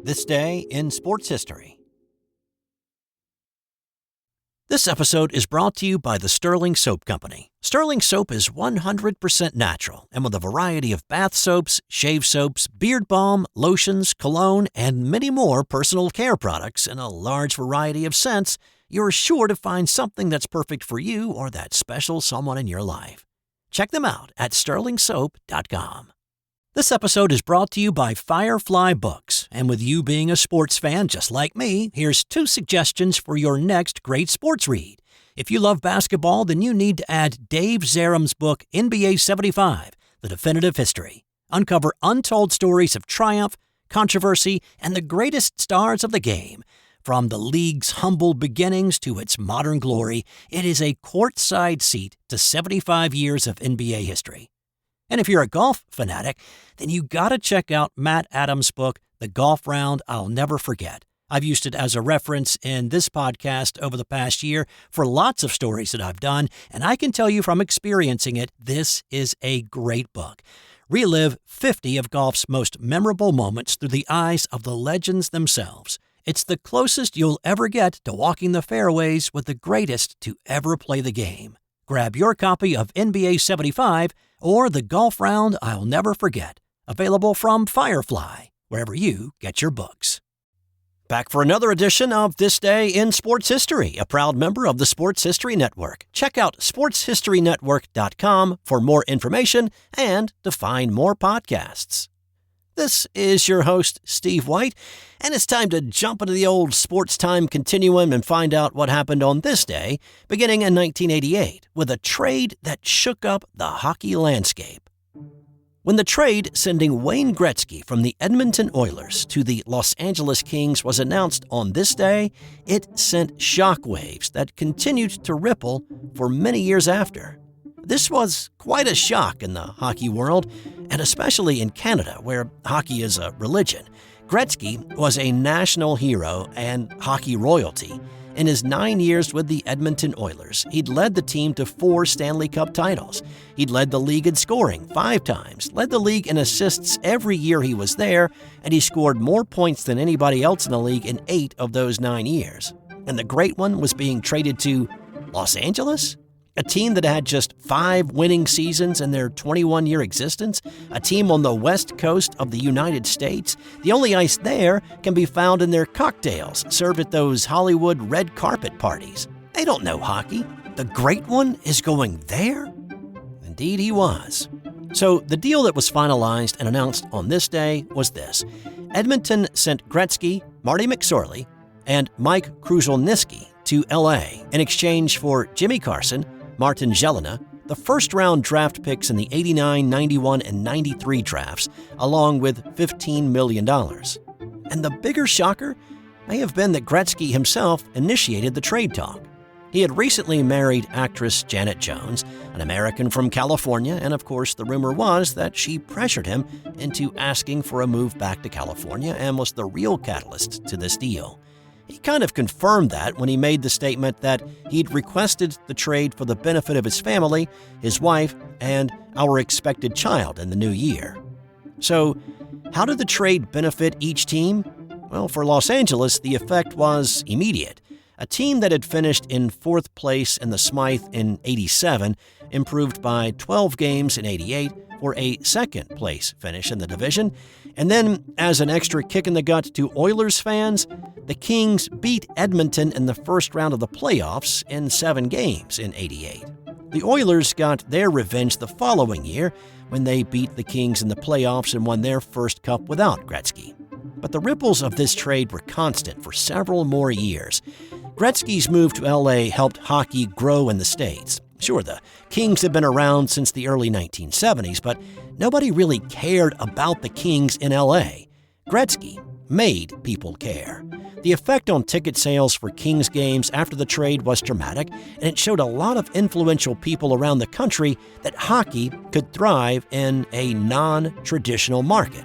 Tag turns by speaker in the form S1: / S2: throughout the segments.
S1: This Day in Sports History. This episode is brought to you by the Sterling Soap Company. Sterling Soap is 100% natural and with a variety of bath soaps, shave soaps, beard balm, lotions, cologne, and many more personal care products in a large variety of scents, you're sure to find something that's perfect for you or that special someone in your life. Check them out at sterlingsoap.com. This episode is brought to you by Firefly Books, and with you being a sports fan just like me, here's 2 suggestions for your next great sports read. If you love basketball, then you need to add Dave Zarum's book, NBA 75, The Definitive History. Uncover untold stories of triumph, controversy, and the greatest stars of the game. From the league's humble beginnings to its modern glory, it is a courtside seat to 75 years of NBA history. And if you're a golf fanatic, then you gotta check out Matt Adams' book, The Golf Round I'll Never Forget. I've used it as a reference in this podcast over the past year for lots of stories that I've done, and I can tell you from experiencing it, this is a great book. Relive 50 of golf's most memorable moments through the eyes of the legends themselves. It's the closest you'll ever get to walking the fairways with the greatest to ever play the game. Grab your copy of NBA 75 or The Golf Round I'll Never Forget, available from Firefly, wherever you get your books. Back for another edition of This Day in Sports History, a proud member of the Sports History Network. Check out sportshistorynetwork.com for more information and to find more podcasts. This is your host, Steve White, and it's time to jump into the old sports time continuum and find out what happened on this day, beginning in 1988, with a trade that shook up the hockey landscape. When the trade sending Wayne Gretzky from the Edmonton Oilers to the Los Angeles Kings was announced on this day, it sent shockwaves that continued to ripple for many years after. This was quite a shock in the hockey world, and especially in Canada, where hockey is a religion. Gretzky was a national hero and hockey royalty. In his 9 years with the Edmonton Oilers, he'd led the team to 4 Stanley Cup titles. He'd led the league in scoring 5 times, led the league in assists every year he was there, and he scored more points than anybody else in the league in 8 of those 9 years. And the great one was being traded to Los Angeles? A team that had just 5 winning seasons in their 21-year existence, a team on the west coast of the United States. The only ice there can be found in their cocktails served at those Hollywood red carpet parties. They don't know hockey. The great one is going there? Indeed he was. So the deal that was finalized and announced on this day was this. Edmonton sent Gretzky, Marty McSorley, and Mike Krushelnyski to L.A. in exchange for Jimmy Carson, Martin Jelena, the first-round draft picks in the 89, 91, and 93 drafts, along with $15 million. And the bigger shocker may have been that Gretzky himself initiated the trade talk. He had recently married actress Janet Jones, an American from California, and of course the rumor was that she pressured him into asking for a move back to California and was the real catalyst to this deal. He kind of confirmed that when he made the statement that he'd requested the trade for the benefit of his family, his wife, and our expected child in the new year. So, how did the trade benefit each team? Well, for Los Angeles, the effect was immediate. A team that had finished in 4th place in the Smythe in 87 improved by 12 games in 88 for a 2nd place finish in the division. And then, as an extra kick in the gut to Oilers fans, the Kings beat Edmonton in the first round of the playoffs in 7 games in 88. The Oilers got their revenge the following year when they beat the Kings in the playoffs and won their first cup without Gretzky. But the ripples of this trade were constant for several more years. Gretzky's move to L.A. helped hockey grow in the States. Sure, the Kings had been around since the early 1970s, but nobody really cared about the Kings in L.A. Gretzky made people care. The effect on ticket sales for Kings games after the trade was dramatic, and it showed a lot of influential people around the country that hockey could thrive in a non-traditional market.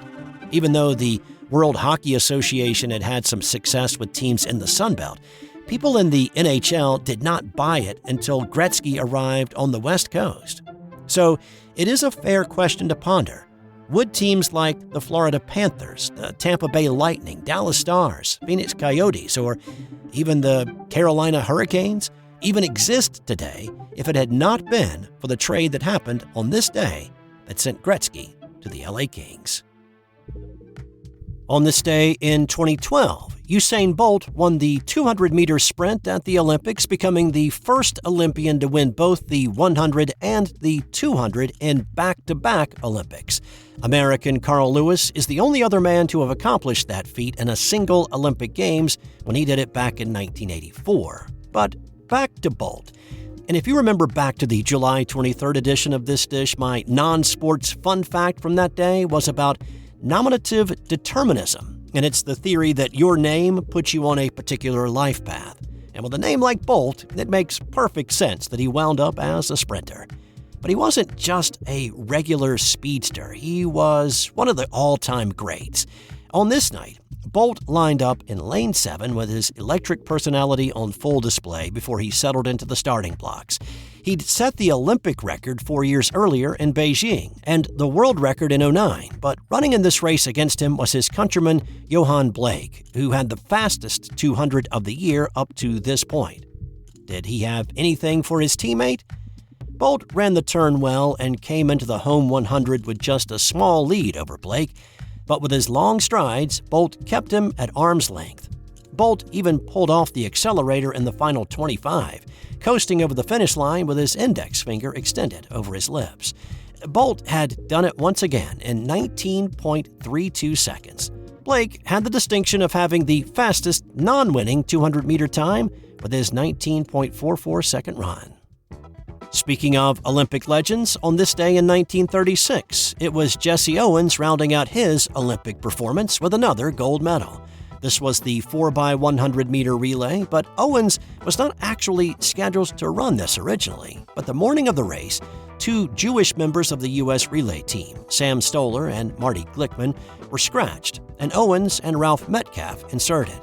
S1: Even though the World Hockey Association had had some success with teams in the Sun Belt, people in the NHL did not buy it until Gretzky arrived on the West Coast. So it is a fair question to ponder. Would teams like the Florida Panthers, the Tampa Bay Lightning, Dallas Stars, Phoenix Coyotes, or even the Carolina Hurricanes even exist today if it had not been for the trade that happened on this day that sent Gretzky to the LA Kings? On this day in 2012, Usain Bolt won the 200-meter sprint at the Olympics, becoming the first Olympian to win both the 100 and the 200 in back-to-back Olympics. American Carl Lewis is the only other man to have accomplished that feat in a single Olympic Games when he did it back in 1984. But back to Bolt. And if you remember back to the July 23rd edition of This Dish, my non-sports fun fact from that day was about nominative determinism, and it's the theory that your name puts you on a particular life path. And with a name like Bolt, it makes perfect sense that he wound up as a sprinter. But he wasn't just a regular speedster, he was one of the all-time greats. On this night, Bolt lined up in lane 7 with his electric personality on full display before he settled into the starting blocks. He'd set the Olympic record 4 years earlier in Beijing and the world record in '09, but running in this race against him was his countryman Johan Blake, who had the fastest 200 of the year up to this point. Did he have anything for his teammate? Bolt ran the turn well and came into the home 100 with just a small lead over Blake, but with his long strides, Bolt kept him at arm's length. Bolt even pulled off the accelerator in the final 25, coasting over the finish line with his index finger extended over his lips. Bolt had done it once again in 19.32 seconds. Blake had the distinction of having the fastest non-winning 200-meter time with his 19.44 second run. Speaking of Olympic legends, on this day in 1936, it was Jesse Owens rounding out his Olympic performance with another gold medal. This was the 4x100-meter relay, but Owens was not actually scheduled to run this originally. But the morning of the race, two Jewish members of the U.S. relay team, Sam Stoller and Marty Glickman, were scratched, and Owens and Ralph Metcalf inserted.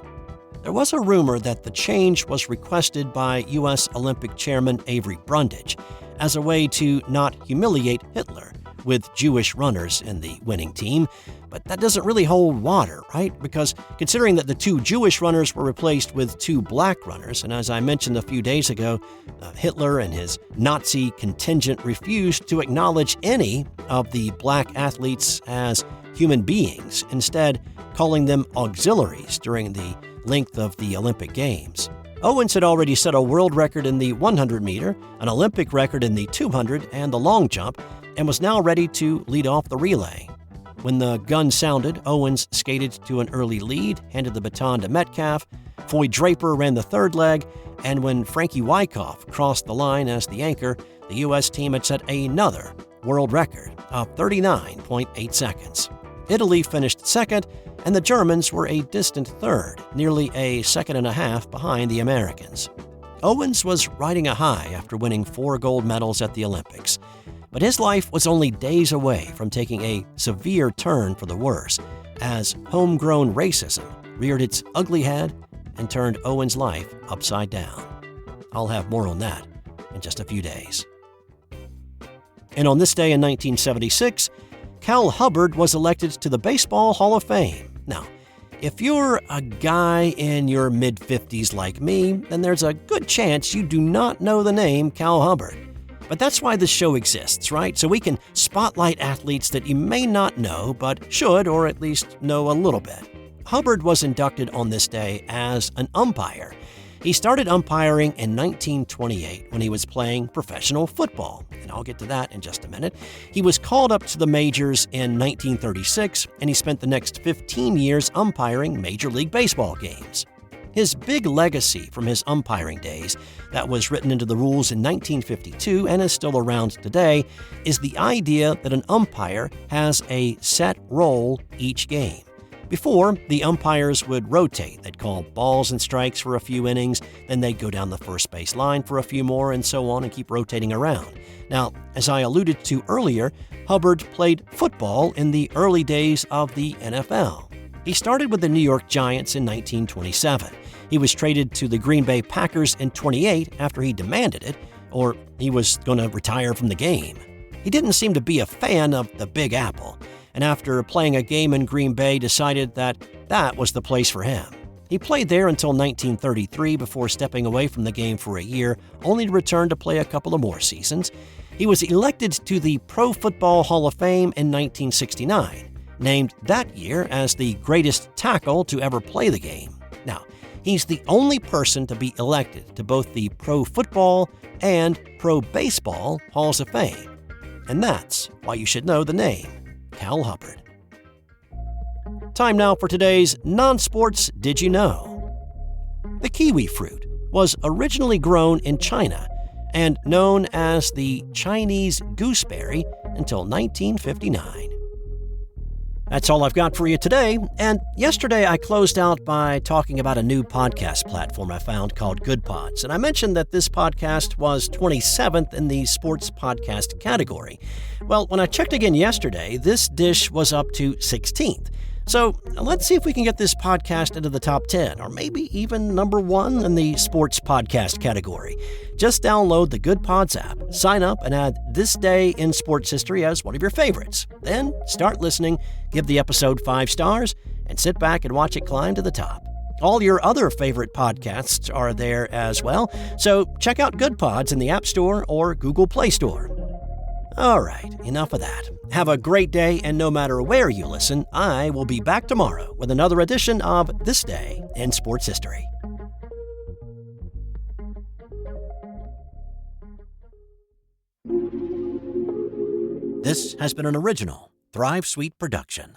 S1: There was a rumor that the change was requested by U.S. Olympic chairman Avery Brundage as a way to not humiliate Hitler with Jewish runners in the winning team, but that doesn't really hold water, right? Because considering that the two Jewish runners were replaced with two black runners, and as I mentioned a few days ago, Hitler and his Nazi contingent refused to acknowledge any of the black athletes as human beings, instead calling them auxiliaries during the length of the Olympic Games. Owens had already set a world record in the 100-meter, an Olympic record in the 200 and the long jump, and was now ready to lead off the relay. When the gun sounded, Owens skated to an early lead, handed the baton to Metcalf, Foy Draper ran the third leg, and when Frankie Wyckoff crossed the line as the anchor, the U.S. team had set another world record of 39.8 seconds. Italy finished second, and the Germans were a distant third, nearly a second and a half behind the Americans. Owens was riding a high after winning 4 gold medals at the Olympics, but his life was only days away from taking a severe turn for the worse, as homegrown racism reared its ugly head and turned Owens' life upside down. I'll have more on that in just a few days. And on this day in 1976, Cal Hubbard was elected to the Baseball Hall of Fame. Now, if you're a guy in your mid-50s like me, then there's a good chance you do not know the name Cal Hubbard. But that's why this show exists, right? So we can spotlight athletes that you may not know, but should, or at least know a little bit. Hubbard was inducted on this day as an umpire. He started umpiring in 1928 when he was playing professional football, and I'll get to that in just a minute. He was called up to the majors in 1936, and he spent the next 15 years umpiring Major League Baseball games. His big legacy from his umpiring days, that was written into the rules in 1952 and is still around today, is the idea that an umpire has a set role each game. Before, the umpires would rotate. They'd call balls and strikes for a few innings, then they'd go down the first base line for a few more, and so on, and keep rotating around. Now, as I alluded to earlier, Hubbard played football in the early days of the NFL. He started with the New York Giants in 1927. He was traded to the Green Bay Packers in 28 after he demanded it, or he was going to retire from the game. He didn't seem to be a fan of the Big Apple, and and after playing a game in Green Bay, decided that was the place for him. He played there until 1933 before stepping away from the game for a year, only to return to play a couple of more seasons. He was elected to the Pro Football Hall of Fame in 1969, named that year as the greatest tackle to ever play the game. Now, he's the only person to be elected to both the Pro Football and Pro Baseball Halls of Fame. And that's why you should know the name, Cal Hubbard. Time now for today's non-sports Did You Know? The kiwi fruit was originally grown in China and known as the Chinese gooseberry until 1959. That's all I've got for you today, and yesterday I closed out by talking about a new podcast platform I found called Good Pods, and I mentioned that this podcast was 27th in the sports podcast category. Well, when I checked again yesterday, this dish was up to 16th. So let's see if we can get this podcast into the top 10, or maybe even number 1 in the sports podcast category. Just download the Good Pods app, sign up, and add This Day in Sports History as one of your favorites. Then start listening, give the episode 5 stars, and sit back and watch it climb to the top. All your other favorite podcasts are there as well, so check out Good Pods in the App Store or Google Play Store. All right, enough of that. Have a great day, and no matter where you listen, I will be back tomorrow with another edition of This Day in Sports History. This has been an original Thrive Suite production.